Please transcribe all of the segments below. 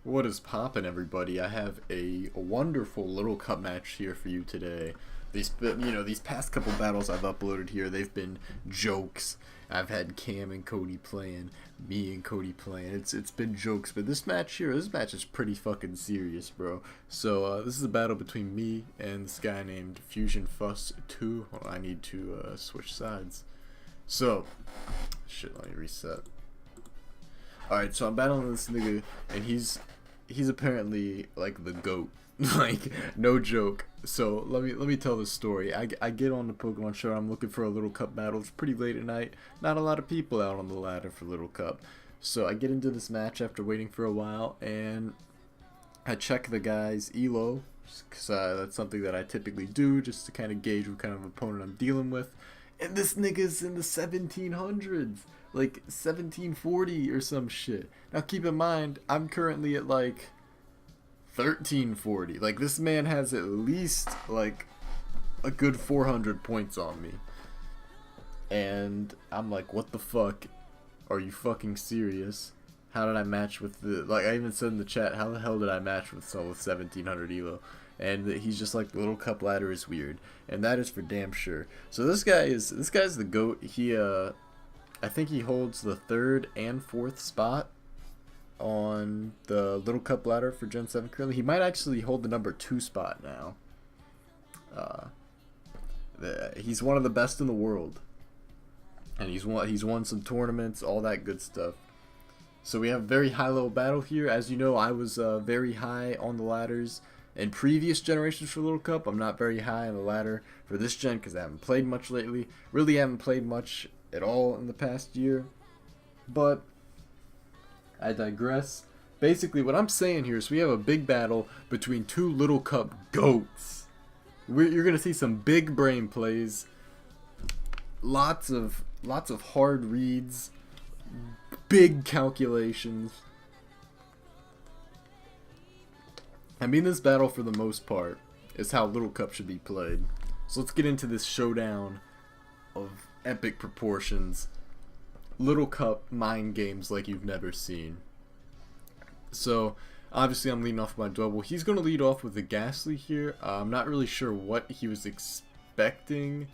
What is poppin', everybody? I have a wonderful little cup match here for you today. These past couple battles I've uploaded here, they've been jokes. I've had Cam and Cody playing, me and Cody playing. It's been jokes, but this match is pretty fucking serious, bro. So this is a battle between me and this guy named Fusion Fuss 2. Hold on, I need to switch sides. So, shit, let me reset. Alright, so I'm battling this nigga, and he's apparently like the GOAT. Like, no joke. So let me tell this story. I get on the Pokemon show. I'm looking for a little cup battle. It's pretty late at night. Not a lot of people out on the ladder for little cup. So I get into this match after waiting for a while, and I check the guy's elo, because that's something that I typically do just to kind of gauge what kind of opponent I'm dealing with. And this nigga's in the 1700s, like 1740 or some shit. Now keep in mind, I'm currently at like 1340. Like, this man has at least like a good 400 points on me. And I'm like, what the fuck? Are you fucking serious? How did I match with the, like, I even said in the chat, how the hell did I match with someone with 1700 elo? And he's just like, the little cup ladder is weird, and that is for damn sure. So this guy's the GOAT. I think he holds the 3rd and 4th spot on the little cup ladder for Gen 7 currently. He might actually hold the number 2 spot now. He's one of the best in the world, and he's won some tournaments, all that good stuff. So we have a very high level battle here. As you know, I was very high on the ladders in previous generations for Little Cup. I'm not very high on the ladder for this gen because I haven't played much lately. Really haven't played much at all in the past year. But I digress. Basically, what I'm saying here is we have a big battle between two Little Cup GOATs. You're gonna see some big brain plays, lots of hard reads, big calculations. I mean, this battle for the most part is how Little Cup should be played. So let's get into this showdown of epic proportions. Little Cup mind games like you've never seen. So obviously I'm leading off with my double. He's going to lead off with the Ghastly here. I'm not really sure what he was expecting.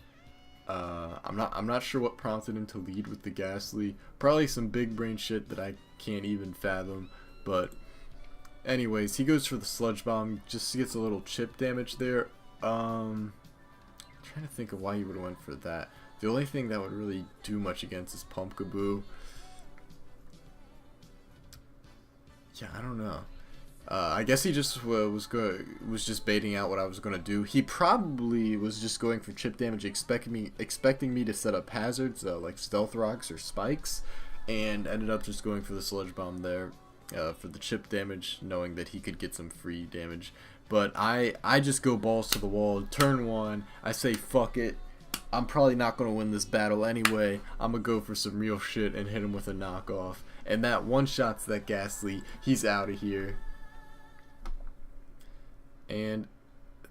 I'm not sure what prompted him to lead with the Ghastly. Probably some big brain shit that I can't even fathom. But anyways, he goes for the Sludge Bomb. Just gets a little chip damage there. Trying to think of why he would have went for that. The only thing that would really do much against is Pumpkaboo. Yeah, I don't know. I guess he just was just baiting out what I was gonna do. He probably was just going for chip damage, expecting me to set up hazards like Stealth Rocks or Spikes, and ended up just going for the Sludge Bomb there for the chip damage, knowing that he could get some free damage. But I just go balls to the wall. Turn 1, I say fuck it. I'm probably not going to win this battle anyway. I'm going to go for some real shit and hit him with a knockoff. And that one-shots that Ghastly. He's out of here. And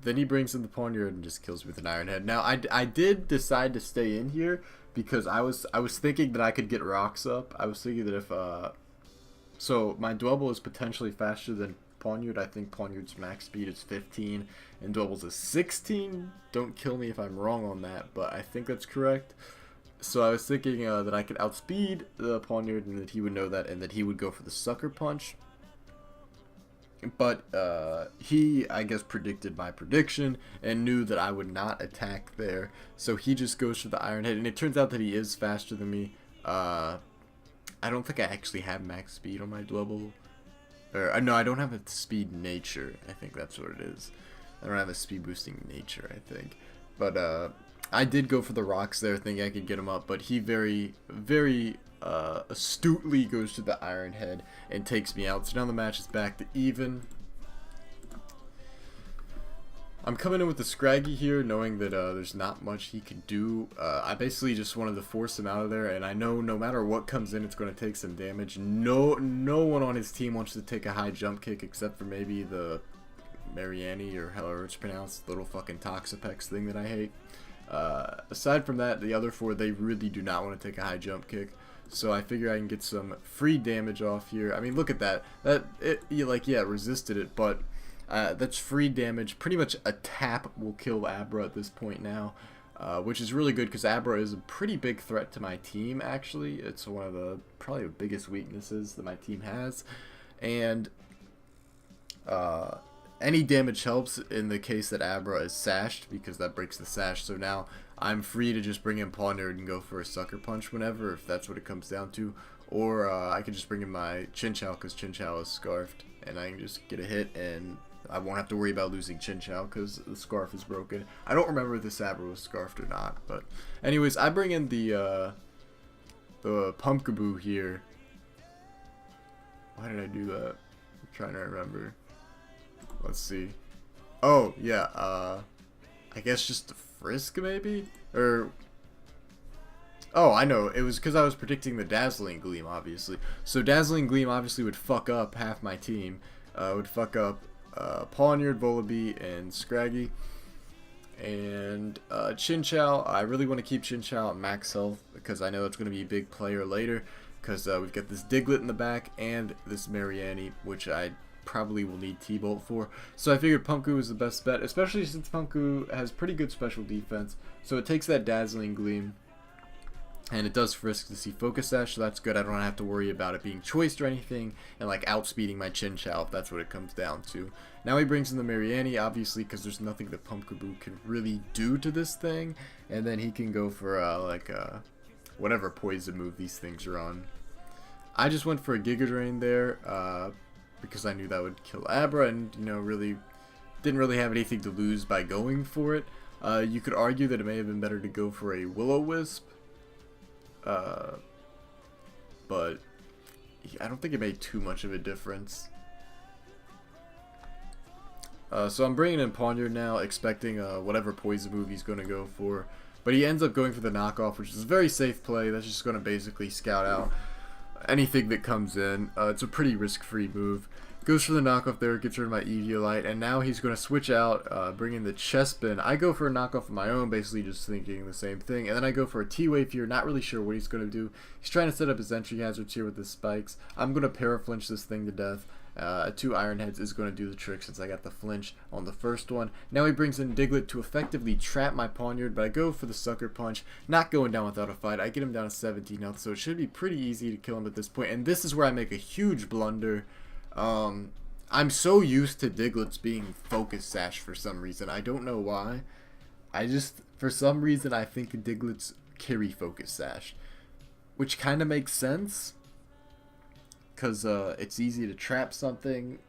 then he brings in the Poniard and just kills me with an Iron Head. Now, I did decide to stay in here because I was thinking that I could get rocks up. I was thinking that if... so, my Dwebble is potentially faster than Poniard. I think Poniard's max speed is 15 and Dwebbles is 16. Don't kill me if I'm wrong on that, but I think that's correct. So I was thinking that I could outspeed the Poniard and that he would know that and that he would go for the Sucker Punch. But he, I guess, predicted my prediction and knew that I would not attack there. So he just goes for the Iron Head, and it turns out that he is faster than me. I don't think I actually have max speed on my Dwebble. Or, no, I don't have a speed nature. I think that's what it is. I don't have a speed boosting nature, I think. But I did go for the rocks there, thinking I could get him up. But he very, very astutely goes to the Iron Head and takes me out. So now the match is back to even. I'm coming in with the Scraggy here, knowing that there's not much he could do. I basically just wanted to force him out of there, and I know no matter what comes in, it's going to take some damage. No one on his team wants to take a high jump kick except for maybe the Mariani, or however it's pronounced, little fucking Toxapex thing that I hate. Aside from that, the other 4, they really do not want to take a high jump kick. So I figure I can get some free damage off here. I mean, look at that. It resisted it, but that's free damage. Pretty much a tap will kill Abra at this point now, which is really good because Abra is a pretty big threat to my team, actually. It's one of the probably the biggest weaknesses that my team has. And any damage helps in the case that Abra is sashed, because that breaks the sash. So now I'm free to just bring in Pawniard and go for a sucker punch whenever, if that's what it comes down to. Or I could just bring in my Chinchou, because Chinchou is scarfed, and I can just get a hit, and I won't have to worry about losing Chinchou because the scarf is broken. I don't remember if this Abra was scarfed or not, but anyways, I bring in the Pumpkaboo here. Why did I do that? I'm trying to remember. Let's see. Oh, yeah, I guess just a Frisk, maybe? Or... Oh, I know. It was because I was predicting the Dazzling Gleam, obviously. So Dazzling Gleam obviously would fuck up half my team. Would fuck up Pawniard, Volibee, and Scraggy. And Chinchou, I really want to keep Chinchou at max health because I know it's going to be a big player later. Because we've got this Diglett in the back and this Mariani, which I probably will need T-Bolt for. So I figured Pumpkaboo is the best bet, especially since Pumpkaboo has pretty good special defense. So it takes that Dazzling Gleam, and it does Frisk to see Focus Sash, so that's good. I don't have to worry about it being choiced or anything, and like outspeeding my Chinchou if that's what it comes down to. Now he brings in the Mariani, obviously, because there's nothing that Pumpkaboo can really do to this thing, and then he can go for whatever poison move these things are on. I just went for a Giga Drain there, because I knew that would kill Abra, and really didn't really have anything to lose by going for it. You could argue that it may have been better to go for a Will-O-Wisp, but I don't think it made too much of a difference. So I'm bringing in Pawniard now, expecting whatever poison move he's going to go for, but he ends up going for the knockoff, which is a very safe play. That's just going to basically scout out anything that comes in. It's a pretty risk-free move. Goes for the knockoff there, gets rid of my Eviolite, and now he's going to switch out, bring in the Chespin. I go for a knockoff of my own, basically just thinking the same thing, and then I go for a T-Wave here, not really sure what he's going to do. He's trying to set up his entry hazards here with his spikes. I'm going to Paraflinch this thing to death. 2 Iron Heads is going to do the trick since I got the flinch on the first one. Now he brings in Diglett to effectively trap my Pawniard, but I go for the Sucker Punch, not going down without a fight. I get him down to 17 health, so it should be pretty easy to kill him at this point, and this is where I make a huge blunder. I'm so used to Diglett's being Focus Sash for some reason. I don't know why. For some reason, I think Diglett's carry Focus Sash, which kind of makes sense, because it's easy to trap something.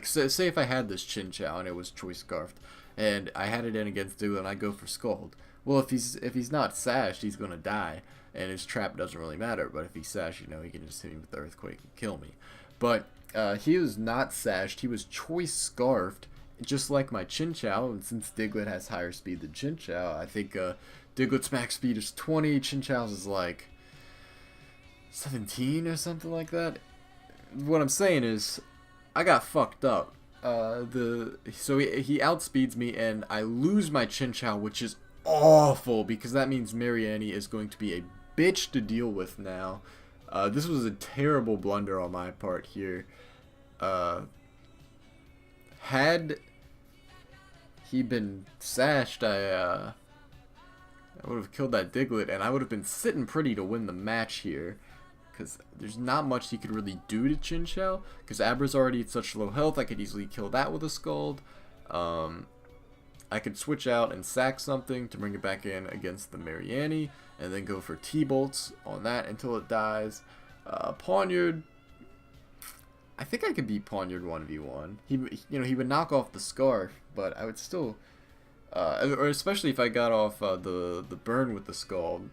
Say if I had this Chinchou and it was Choice Scarfed, and I had it in against Diglett and I go for Scald. Well, if he's not sashed, he's gonna die, and his trap doesn't really matter. But if he's sashed, he can just hit me with the Earthquake and kill me. But he was not sashed. He was Choice Scarfed, just like my Chinchou. And since Diglett has higher speed than Chinchou, I think Diglett's max speed is 20. Chinchou's is like 17 or something like that. What I'm saying is, I got fucked up. So he outspeeds me, and I lose my Chinchou, which is awful because that means Mariani is going to be a bitch to deal with now. This was a terrible blunder on my part here. Had he been sashed, I would have killed that Diglett, and I would have been sitting pretty to win the match here. Because there's not much he could really do to Chinchou. Because Abra's already at such low health, I could easily kill that with a Scald. I could switch out and sack something to bring it back in against the Mariani. And then go for T-Bolts on that until it dies. Pawniard. I think I could beat Pawniard 1v1. He would knock off the Scarf, but I would still... or especially if I got off the burn with the Scald,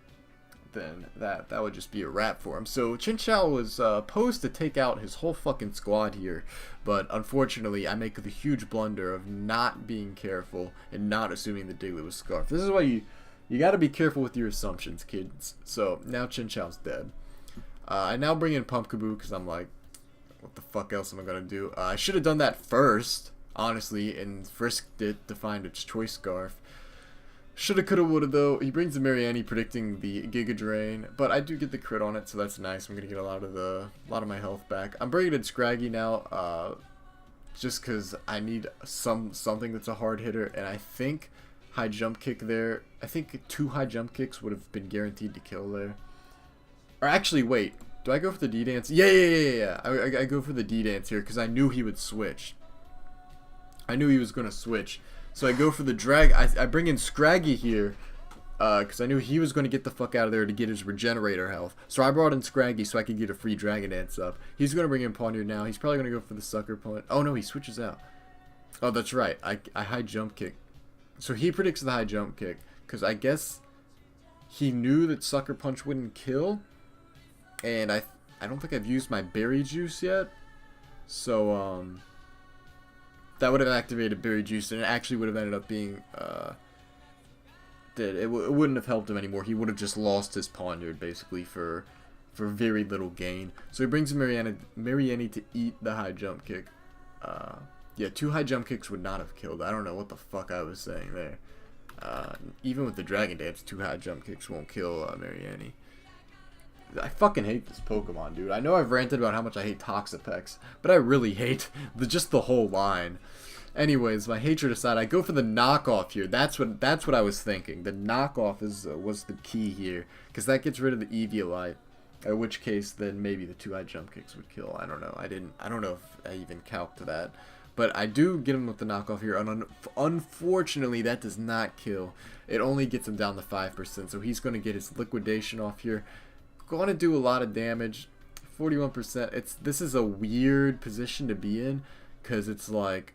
then that would just be a wrap for him. So Chinchou was posed to take out his whole fucking squad here, but unfortunately I make the huge blunder of not being careful and not assuming the Diglett was Scarf. This is why you got to be careful with your assumptions, kids. So now Chinchou's dead. I now bring in Pumpkaboo because I'm like, what the fuck else am I gonna do? I should have done that first, honestly, and frisked it to find its Choice Scarf. Shoulda, coulda, woulda though. He brings the Mariani predicting the Giga Drain, but I do get the crit on it, so that's nice. I'm gonna get a lot of my health back. I'm bringing in Scraggy now, just because I need something that's a hard hitter, and I think high jump kick there. I think 2 high jump kicks would have been guaranteed to kill there. Or actually, wait. Do I go for the D dance? Yeah. I go for the D dance here because I knew he would switch. I knew he was gonna switch. So I go for the drag. I bring in Scraggy here because I knew he was going to get the fuck out of there to get his regenerator health. So I brought in Scraggy so I could get a free Dragon Dance up. He's going to bring in Pawniard now. He's probably going to go for the Sucker Punch. Oh no, he switches out. Oh, that's right. I high jump kick. So he predicts the high jump kick because I guess he knew that Sucker Punch wouldn't kill. And I don't think I've used my Berry Juice yet. So that would have activated Berry Juice, and it actually would have ended up being dead. It wouldn't have helped him anymore. He would have just lost his Pawniard basically for very little gain. So he brings Mariani to eat the high jump kick. Yeah, 2 high jump kicks would not have killed. I don't know what the fuck I was saying there. Even with the Dragon Dance, 2 high jump kicks won't kill Mariani. I fucking hate this Pokemon, dude. I know I've ranted about how much I hate Toxapex, but I really hate just the whole line. Anyways, my hatred aside, I go for the knockoff here. That's what I was thinking. The knockoff was the key here, because that gets rid of the Eviolite. In which case, then maybe the 2 high jump kicks would kill. I don't know. I don't know if I even calced that, but I do get him with the knockoff here. Unfortunately, that does not kill. It only gets him down to 5%, so he's going to get his liquidation off here. Going to do a lot of damage. 41%. This is a weird position to be in, because it's like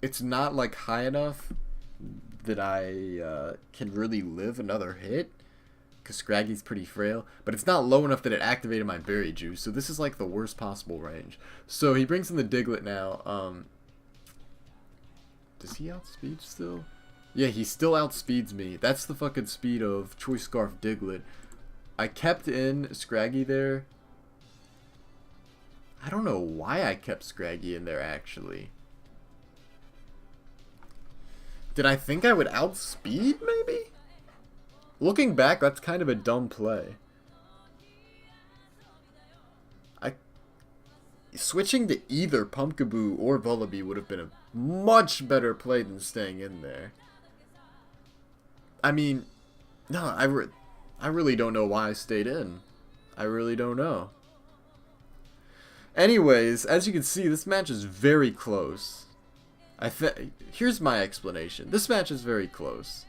it's not like high enough that I can really live another hit, because Scraggy's pretty frail, but it's not low enough that it activated my Berry Juice, so this is like the worst possible range. So he brings in the Diglett now. Does he outspeed still? Yeah, he still outspeeds me. That's the fucking speed of Choice Scarf Diglett. I kept in Scraggy there. I don't know why I kept Scraggy in there, actually. Did I think I would outspeed, maybe? Looking back, that's kind of a dumb play. Switching to either Pumpkaboo or Vullaby would have been a much better play than staying in there. I mean, no, I really don't know why I stayed in. I really don't know. Anyways, as you can see, this match is very close. Here's my explanation. This match is very close.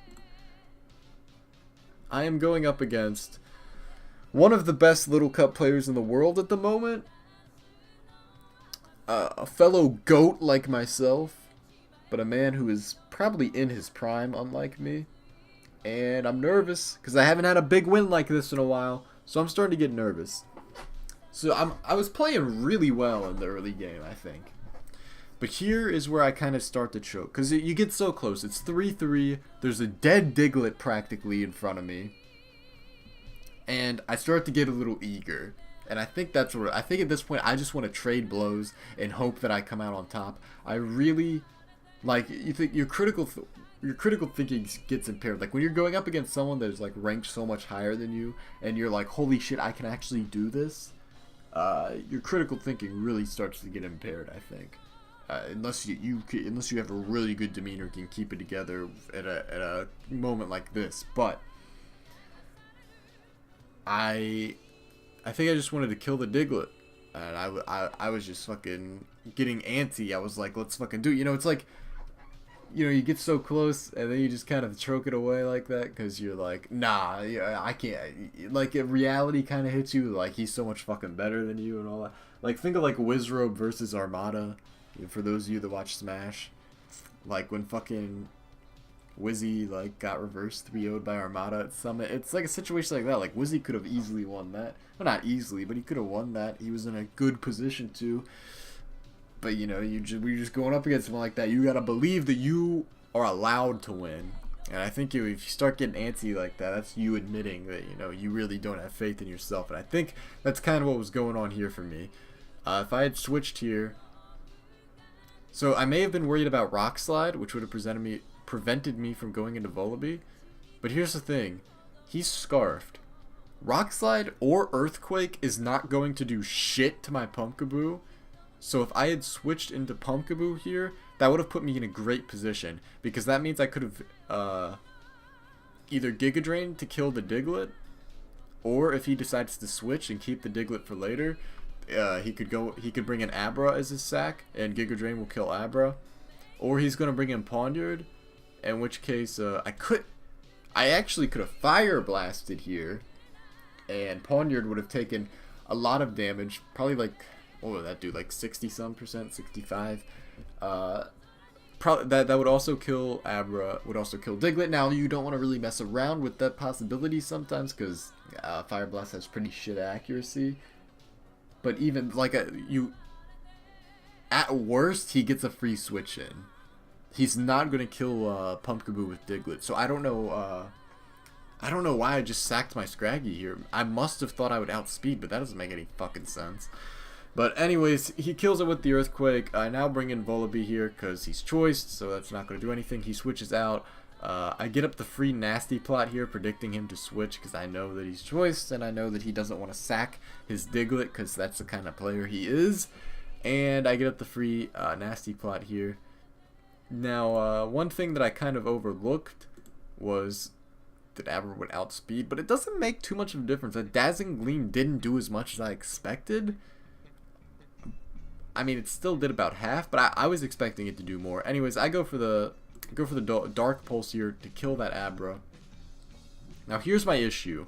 I am going up against one of the best Little Cup players in the world at the moment. A fellow GOAT like myself, but a man who is probably in his prime, unlike me. And I'm nervous because I haven't had a big win like this in a while, so I'm starting to get nervous. So I was playing really well in the early game, I think. But here is where I kind of start to choke, because you get so close. It's 3-3. There's a dead Diglett practically in front of me, and I start to get a little eager. And I think that's what I think at this point. I just want to trade blows and hope that I come out on top. I really like. You think your critical thinking gets impaired. Like when you're going up against someone that is like ranked so much higher than you, and you're like, holy shit, I can actually do this. Your critical thinking really starts to get impaired, I think. Unless you have a really good demeanor, can keep it together at a moment like this. But I think I just wanted to kill the Diglett, and I was just fucking getting antsy. I was like, let's fucking do it. You know, it's like, you know, you get so close and then you just kind of choke it away like that because you're like, nah, I can't. Like, reality kind of hits you, like, he's so much fucking better than you and all that. Like, think of like Wizrobe versus Armada, for those of you that watch Smash. Like when fucking Wizzy like got reverse 3-0'd by Armada at Summit. It's like a situation like that. Like Wizzy could have easily won that. Well, not easily, but he could have won that. He was in a good position to. But you know, we're just going up against someone like that. You gotta believe that you are allowed to win. And I think if you start getting antsy like that, that's you admitting that, you know, you really don't have faith in yourself. And I think that's kind of what was going on here for me. If I had switched here, So I may have been worried about Rock Slide, which would have prevented me from going into Volibee. But here's the thing. He's Scarfed. Rock Slide or Earthquake is not going to do shit to my Pumpkaboo. So if I had switched into Pumpkaboo here, that would have put me in a great position. Because that means I could have either Giga Drain to kill the Diglett, or if he decides to switch and keep the Diglett for later, he could bring in Abra as his sack, and Giga Drain will kill Abra. Or he's gonna bring in Pawniard, in which case I actually could have Fire Blasted here, and Pawniard would have taken a lot of damage, probably like, what would that do, like 60-some%, 65. That would also kill Abra, would also kill Diglett. Now you don't want to really mess around with that possibility sometimes, because Fire Blast has pretty shit accuracy. But even like at worst, he gets a free switch in. He's not gonna kill Pumpkaboo with Diglett. So I don't know why I just sacked my Scraggy here. I must have thought I would outspeed, but that doesn't make any fucking sense. But anyways, he kills it with the Earthquake. I now bring in Volibee here because he's choiced, so that's not going to do anything. He switches out. I get up the free Nasty Plot here, predicting him to switch because I know that he's choiced, and I know that he doesn't want to sack his Diglett because that's the kind of player he is. And I get up the free Nasty Plot here. Now, one thing that I kind of overlooked was that Abra would outspeed, but it doesn't make too much of a difference. That Dazzling Gleam didn't do as much as I expected. I mean, it still did about half, but I was expecting it to do more. Anyways, I go for the Dark Pulse here to kill that Abra. Now, here's my issue.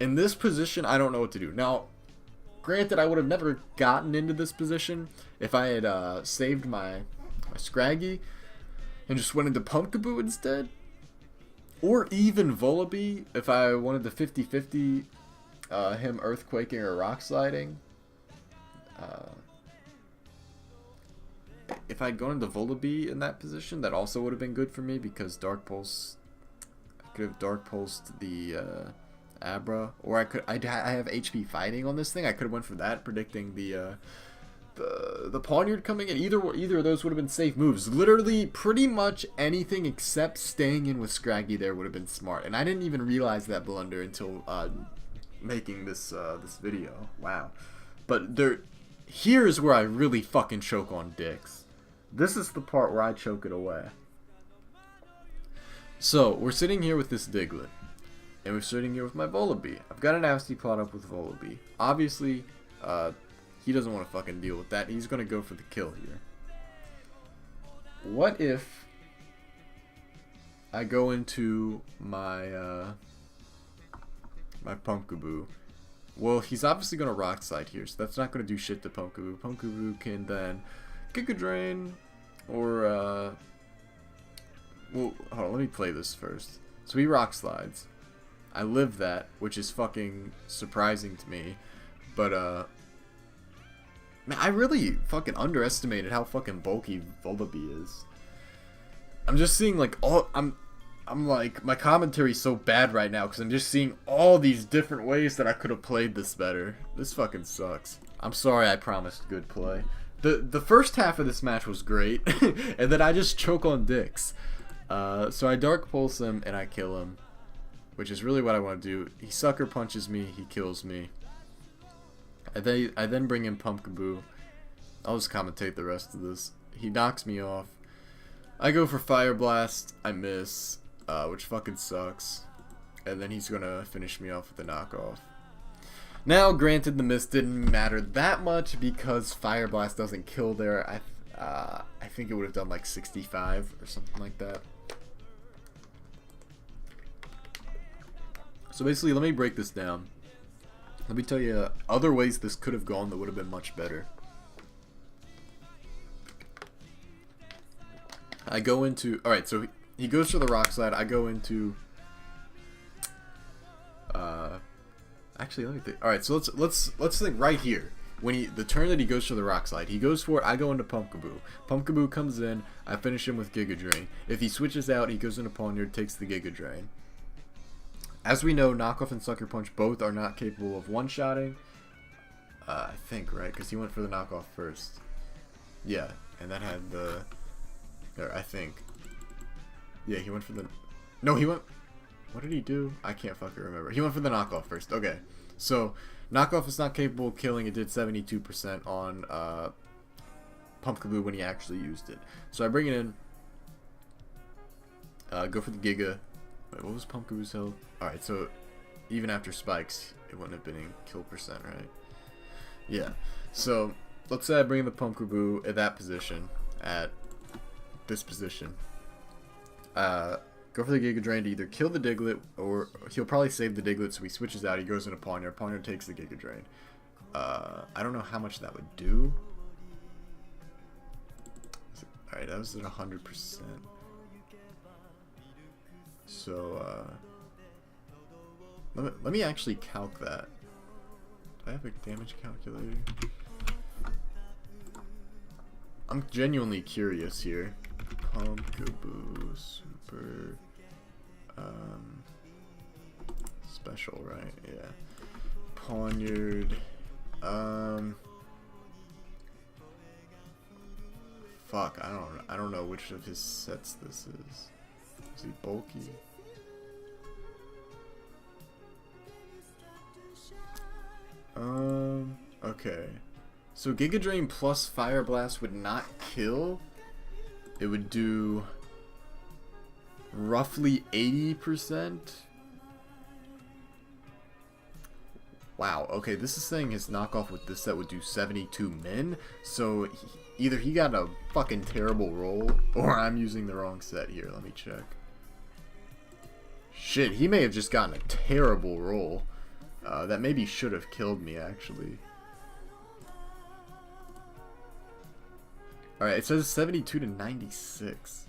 In this position, I don't know what to do. Now, granted, I would have never gotten into this position if I had saved my Scraggy and just went into Pumpkaboo instead. Or even Volibee if I wanted to 50-50 him Earthquaking or Rock Sliding. If I'd gone into Volibee in that position, that also would have been good for me because Dark Pulse, I could have Dark Pulsed the Abra, or I have HP fighting on this thing. I could have went for that, predicting the Pawniard coming in. Either of those would have been safe moves. Literally, pretty much anything except staying in with Scraggy there would have been smart, and I didn't even realize that blunder until making this video. Wow, but here's where I really fucking choke on dicks. This is the part where I choke it away. So, we're sitting here with this Diglett. And we're sitting here with my Volibee. I've got a Nasty Plot up with Volibee. Obviously, he doesn't want to fucking deal with that. He's going to go for the kill here. What if I go into my my Pumpkaboo? Well, he's obviously going to Rock Slide here, so that's not going to do shit to Pumpkaboo. Pumpkaboo can then Giga Drain, or, well, hold on, let me play this first. So he Rock Slides. I live that, which is fucking surprising to me, but, man, I really fucking underestimated how fucking bulky Volibee is. I'm just seeing, like, I'm like, my commentary's so bad right now because I'm just seeing all these different ways that I could have played this better. This fucking sucks. I'm sorry I promised good play. The first half of this match was great, and then I just choke on dicks. So I Dark Pulse him and I kill him, which is really what I want to do. He Sucker Punches me, he kills me. I then bring in Pumpkaboo. I'll just commentate the rest of this. He knocks me off. I go for Fire Blast, I miss. Which fucking sucks. And then he's gonna finish me off with a knockoff. Now, granted, the miss didn't matter that much because Fire Blast doesn't kill there. I think it would have done like 65 or something like that. So basically, let me break this down. Let me tell you other ways this could have gone that would have been much better. I go into... Alright, so he goes for the Rock Slide. I go into... Actually, let me think. Alright, so let's think right here. When the turn that he goes for the Rock Slide, he goes for it, I go into Pumpkaboo. Pumpkaboo comes in, I finish him with Giga Drain. If he switches out, he goes into Pawniard, takes the Giga Drain. As we know, Knockoff and Sucker Punch both are not capable of one-shotting. I think, right? Because he went for the knockoff first. Yeah, and that had the... Or I think. Yeah, he went for the... No, he went... What did he do? I can't fucking remember. He went for the knockoff first. Okay. So, knockoff is not capable of killing. It did 72% on Pumpkaboo when he actually used it. So I bring it in. Go for the Giga. Wait, what was Pumpkaboo's health? Alright, so even after spikes, it wouldn't have been in kill percent, right? Yeah. So, let's say I bring in the Pumpkaboo at that position, at this position. Go for the Giga Drain to either kill the Diglett, or he'll probably save the Diglett, so he switches out, he goes into Pawniard. Pawniard takes the Giga Drain. I don't know how much that would do. Alright, that was at 100%. So, let me actually calc that. Do I have a damage calculator? I'm genuinely curious here. Pumpkaboo, super, special, right? Yeah. Pawniard, fuck, I don't know which of his sets this is. Is he bulky? Okay. So Giga Drain plus Fire Blast would not kill. It would do roughly 80%. Wow, okay, this is saying his knockoff with this set would do 72 min. So either he got a fucking terrible roll, or I'm using the wrong set here. Let me check. Shit, he may have just gotten a terrible roll. That maybe should have killed me, actually. Alright, it says 72 to 96.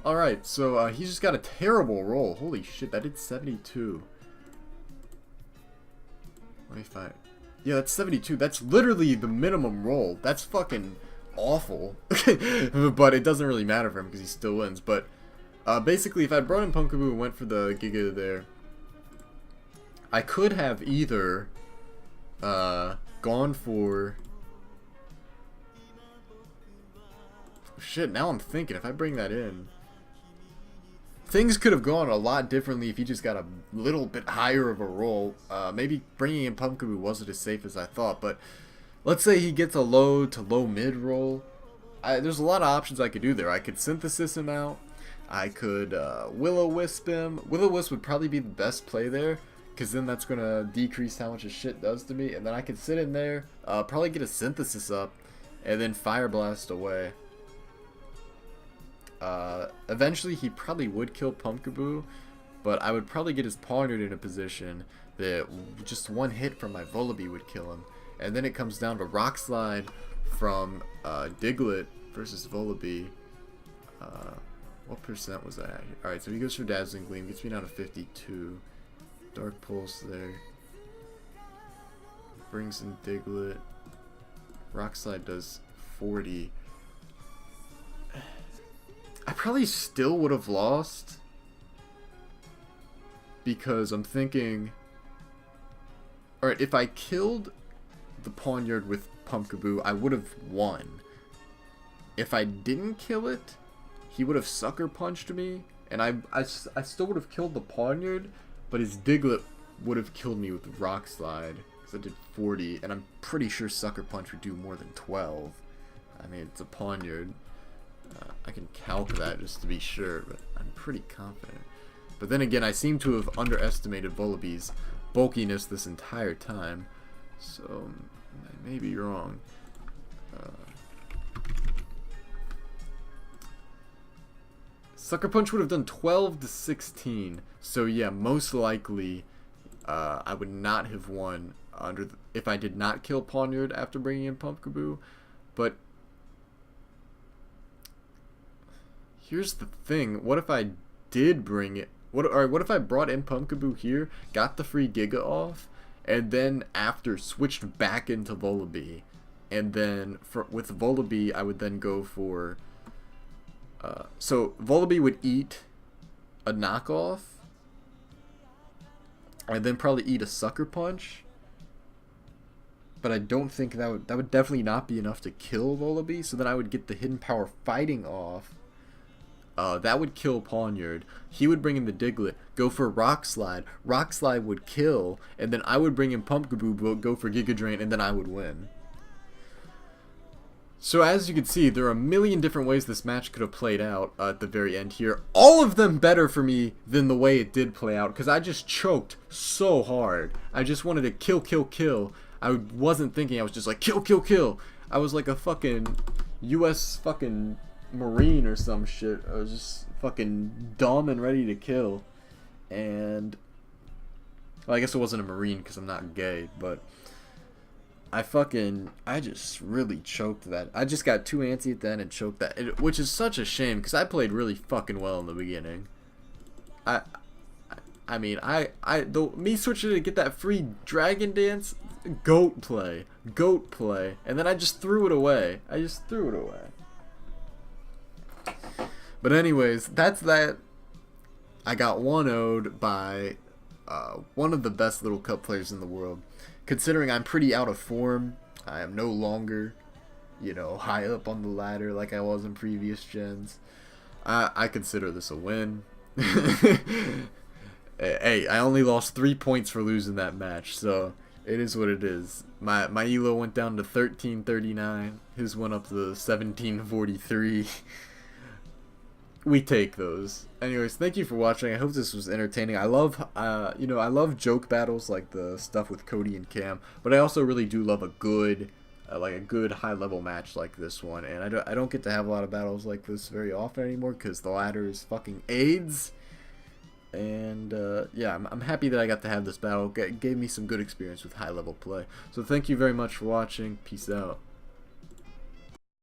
Alright, so he just got a terrible roll. Holy shit, that did 72. Let me find... Yeah, that's 72. That's literally the minimum roll. That's fucking awful. But it doesn't really matter for him because he still wins. But basically, if I brought in Pumpkaboo and went for the Giga there, I could have either gone for... Shit, now I'm thinking, if I bring that in... Things could have gone a lot differently if he just got a little bit higher of a roll. Maybe bringing in Pumpkaboo wasn't as safe as I thought, but let's say he gets a low to low mid roll. There's a lot of options I could do there. I could Synthesis him out. I could Will-O-Wisp him. Will-O-Wisp would probably be the best play there, because then that's going to decrease how much his shit does to me. And then I could sit in there, probably get a Synthesis up, and then Fire Blast away. Eventually he probably would kill Pumpkaboo, but I would probably get his Pawniard in a position that just one hit from my Volibee would kill him. And then it comes down to Rock Slide from Diglett versus Volibee. What percent was that? Alright, so he goes for Dazzling Gleam, gets me down to 52. Dark Pulse there. Brings in Diglett. Rock Slide does 40. I probably still would have lost, because I'm thinking, alright, if I killed the Pawniard with Pumpkaboo, I would have won. If I didn't kill it, he would have Sucker Punched me, and I still would have killed the Pawniard, but his Diglett would have killed me with Rock Slide, because I did 40, and I'm pretty sure Sucker Punch would do more than 12. I mean, it's a Pawniard. I can calc that just to be sure, but I'm pretty confident. But then again, I seem to have underestimated Volibee's bulkiness this entire time, so I may be wrong. Sucker Punch would have done 12 to 16, so yeah, most likely I would not have won if I did not kill Pawniard after bringing in Pumpkaboo. But here's the thing, what if I did bring it, what if I brought in Pumpkaboo here, got the free Giga off, and then after switched back into Volibee, and then with Volibee I would then go for, so Volibee would eat a knockoff, and then probably eat a Sucker Punch, but I don't think that would definitely not be enough to kill Lullaby. So then I would get the Hidden Power Fighting off. That would kill Pawniard. He would bring in the Diglett, go for Rock Slide. Rock Slide would kill, and then I would bring in Pumpkaboo, go for Giga Drain, and then I would win. So as you can see, there are a million different ways this match could have played out at the very end here. All of them better for me than the way it did play out, because I just choked so hard. I just wanted to kill, kill, kill. I wasn't thinking, I was just like, kill, kill, kill. I was like a fucking U.S. fucking Marine or some shit. I was just fucking dumb and ready to kill. And, well, I guess it wasn't a Marine because I'm not gay, but I just really choked that. I just got too antsy at the end and choked that, which is such a shame because I played really fucking well in the beginning. Me switching to get that free Dragon Dance, GOAT play, and then I just threw it away. But anyways, that's that. I got 1-0'd by one of the best Little Cup players in the world. Considering I'm pretty out of form, I am no longer, high up on the ladder like I was in previous gens. I consider this a win. Hey, I only lost 3 points for losing that match, so it is what it is. My elo went down to 1339. His went up to 1743. We take those. Anyways, thank you for watching. I hope this was entertaining. I love, I love joke battles like the stuff with Cody and Cam, but I also really do love a good high-level match like this one. And I don't get to have a lot of battles like this very often anymore because the ladder is fucking AIDS. And yeah, I'm happy that I got to have this battle. It gave me some good experience with high-level play. So thank you very much for watching. Peace out.